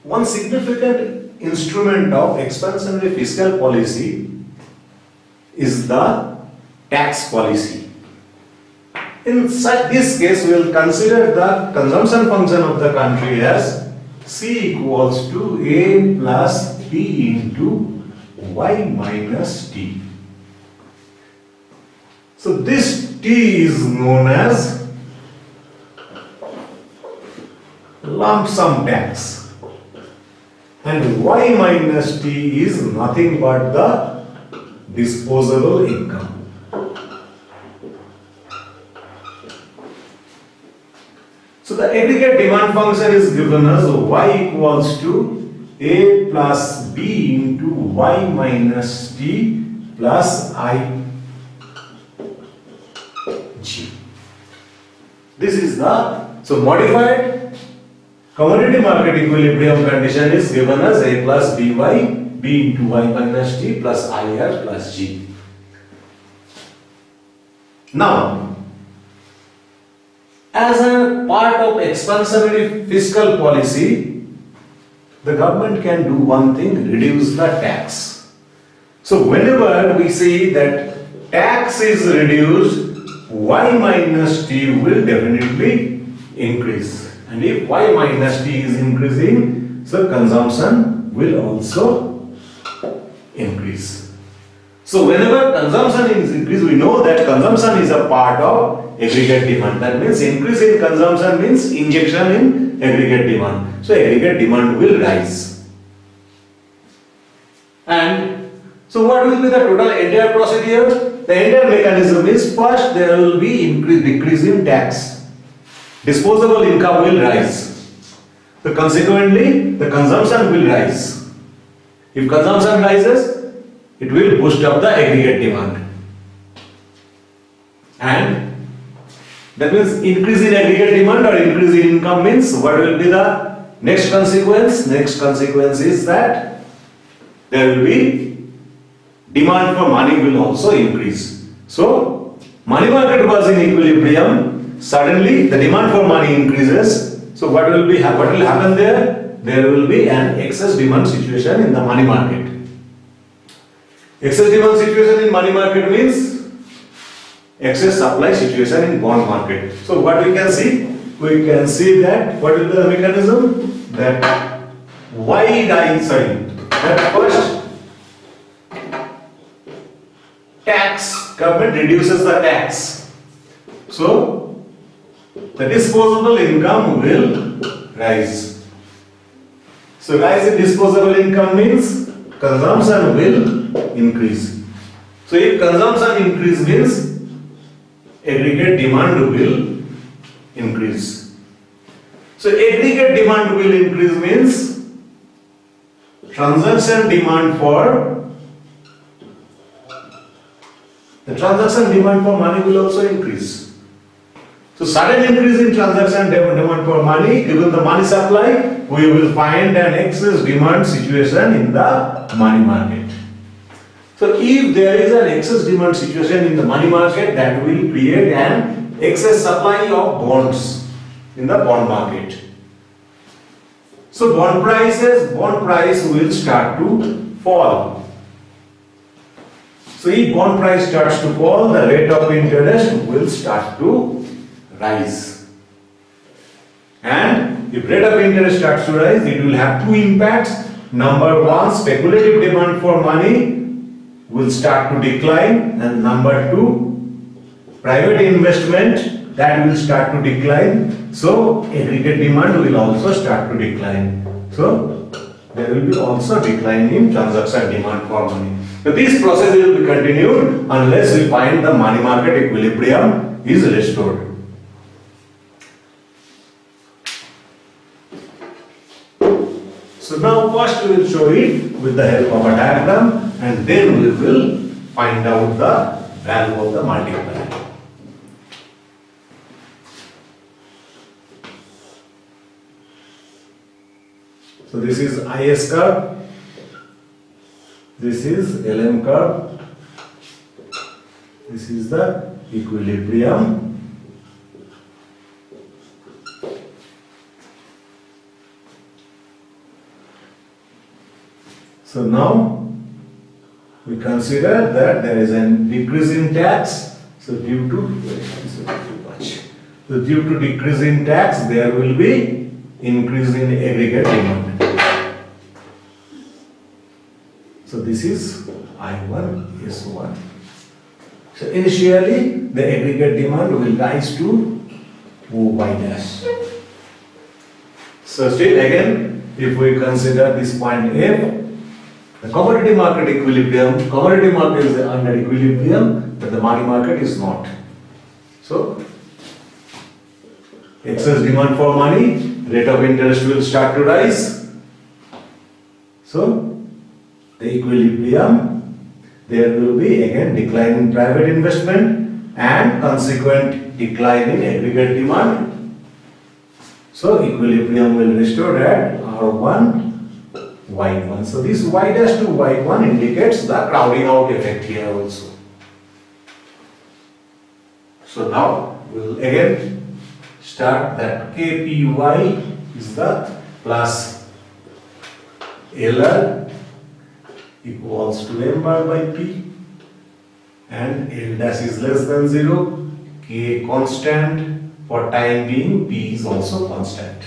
One significant instrument of expansionary fiscal policy is the tax policy. In this case, we will consider the consumption function of the country as C equals to A plus B into Y minus T. So this T is known as lump sum tax, and Y minus T is nothing but the disposable income. So the aggregate demand function is given as Y equals to A plus B into Y minus T plus I G. This is the, so modified commodity market equilibrium condition is given as A plus BY, B into Y minus T plus IR plus G. Now, as a part of expansionary fiscal policy, the government can do one thing: reduce the tax. So whenever we see that tax is reduced, Y minus T will definitely increase. And if Y minus T is increasing, so consumption will also increase. So whenever consumption is increased, we know that consumption is a part of aggregate demand. That means increase in consumption means injection in aggregate demand. So aggregate demand will rise. And so what will be the total entire procedure? The entire mechanism is, first there will be decrease in tax. Disposable income will rise. So consequently, the consumption will rise. If consumption rises, it will boost up the aggregate demand. And that means increase in aggregate demand or increase in income means what will be the next consequence? Next consequence is that there will be demand for money will also increase. So money market was in equilibrium, suddenly the demand for money increases. So what will happen there? There will be an excess demand situation in the money market. Excess demand situation in money market means excess supply situation in bond market. So what we can see? We can see that what is the mechanism? That that first tax, government reduces the tax. So the disposable income will rise. So rise in disposable income means consumption will increase. So if consumption increase means aggregate demand will increase. So aggregate demand will increase means transaction demand for money will also increase. So sudden increase in transaction demand for money, given the money supply, we will find an excess demand situation in the money market. So if there is an excess demand situation in the money market, that will create an excess supply of bonds in the bond market. So bond price will start to fall. So if bond price starts to fall, the rate of interest will start to rise. And if rate of interest starts to rise, it will have two impacts. Number one, speculative demand for money will start to decline, and number two, private investment that will start to decline. So aggregate demand will also start to decline. So there will be also decline in transaction demand for money. So this process will be continued unless we find the money market equilibrium is restored. So now first we will show it with the help of a diagram, and then we will find out the value of the multiplier. So this is IS curve, this is LM curve, this is the equilibrium, So now we consider that there is a decrease in tax. So due to decrease in tax, there will be increase in aggregate demand. So this is I1 S1. So initially the aggregate demand will rise to Y dash. So still again, if we consider this point F, the commodity market equilibrium, commodity market is under equilibrium, but the money market is not. So excess demand for money, rate of interest will start to rise. So the equilibrium, there will be again decline in private investment and consequent decline in aggregate demand. So equilibrium will restore at R1, Y1. So this Y dash to Y1 indicates the crowding out effect here also. So now we will again start that KPY is the plus LR equals to M bar by P, and L dash is less than 0, K constant, for time being P is also constant.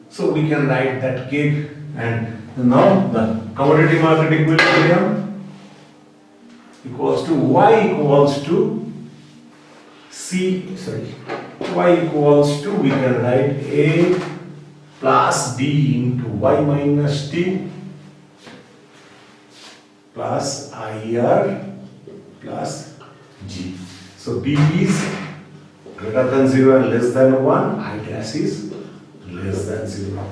So we can write that K, and now the commodity market equilibrium equals to Y equals to Y equals to, we can write A plus D into Y minus T plus IR plus G. So B is greater than 0 and less than 1, I dash is less than 0.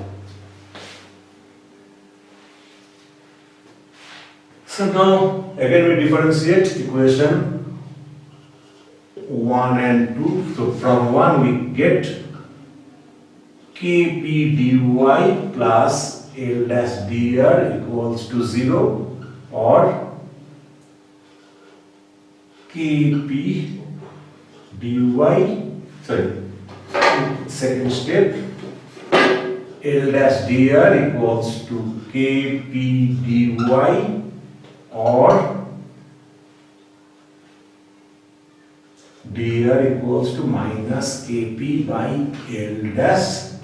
So now again we differentiate equation 1 and 2. So from 1 we get Kp dy plus L dash dr equals to 0, or Kp dy, second step, L dash dr equals to Kp dy, or dr equals to minus Kp by L dash dy.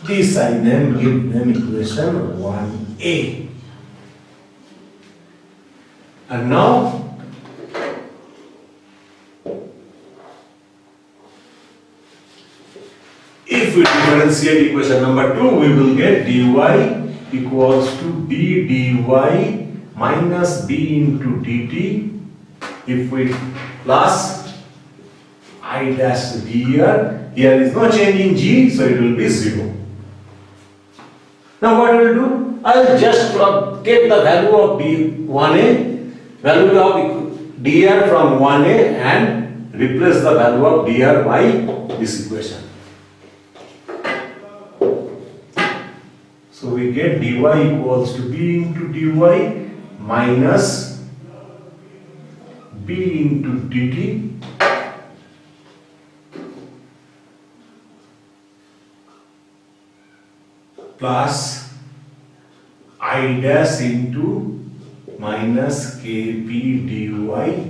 This I then give them equation 1a. And now if we differentiate equation number 2, we will get dy equals to b dy minus b into dt. If we plus I dash dr, here is no change in g, so it will be 0. Now what I will do? I will just take the value of b1a, value of dr from 1a, and replace the value of dr by this equation. So we get dy equals to b into dy minus b into dt plus I dash into minus Kp dy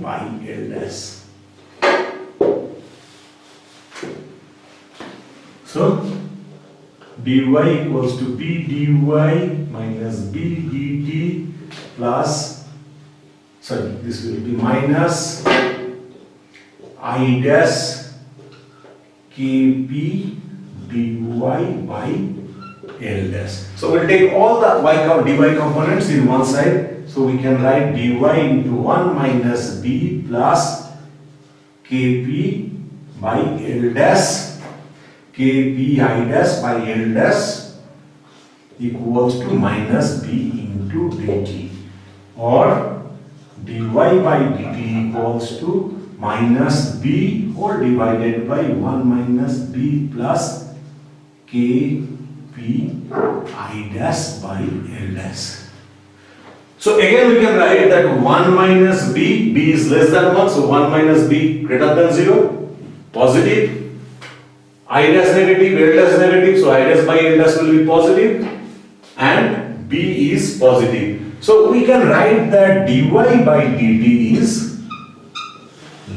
by L dash. So dy equals to b dy minus b dt plus, this will be minus I dash Kp dy by L dash. So we'll take all the dy components in one side. So we can write dy into 1 minus b plus Kp by L dash, Kp I dash by L dash equals to minus b into dt, or dy by dt equals to minus b whole divided by 1 minus b plus Kp I dash by L dash. So again we can write that 1 minus b, b is less than 1, so 1 minus b greater than 0, positive, I dash negative, L dash negative, so I dash by L dash will be positive and B is positive. So we can write that dy by dt is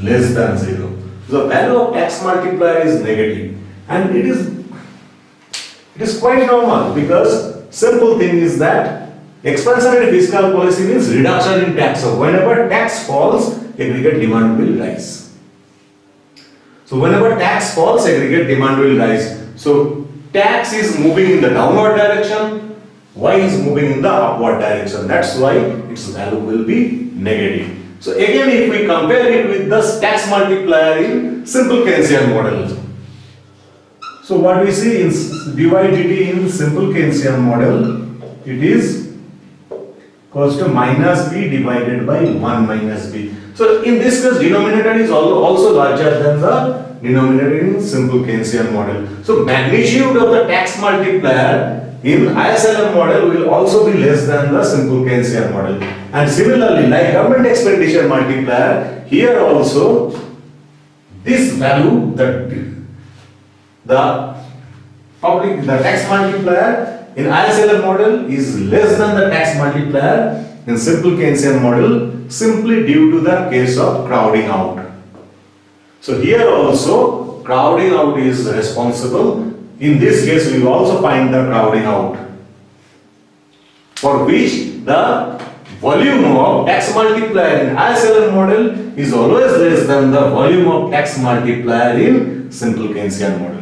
less than 0. The value of tax multiplier is negative, and it is quite normal, because simple thing is that expansionary fiscal policy means reduction in tax. So whenever tax falls, aggregate demand will rise. So whenever tax falls, aggregate demand will rise. So tax is moving in the downward direction, Y is moving in the upward direction. That's why its value will be negative. So again, if we compare it with the tax multiplier in simple Keynesian model. So what we see in dy dt in simple Keynesian model, it is equals to minus b divided by 1 minus b. So in this case, denominator is also larger than the denominator in simple Keynesian model. So magnitude of the tax multiplier in ISLM model will also be less than the simple Keynesian model. And similarly, like government expenditure multiplier, here also this value, the tax multiplier in ISLM model is less than the tax multiplier in simple Keynesian model, simply due to the case of crowding out. So here also crowding out is responsible. In this case, we will also find the crowding out, for which the volume of tax multiplier in ISLM model is always less than the volume of tax multiplier in simple Keynesian model.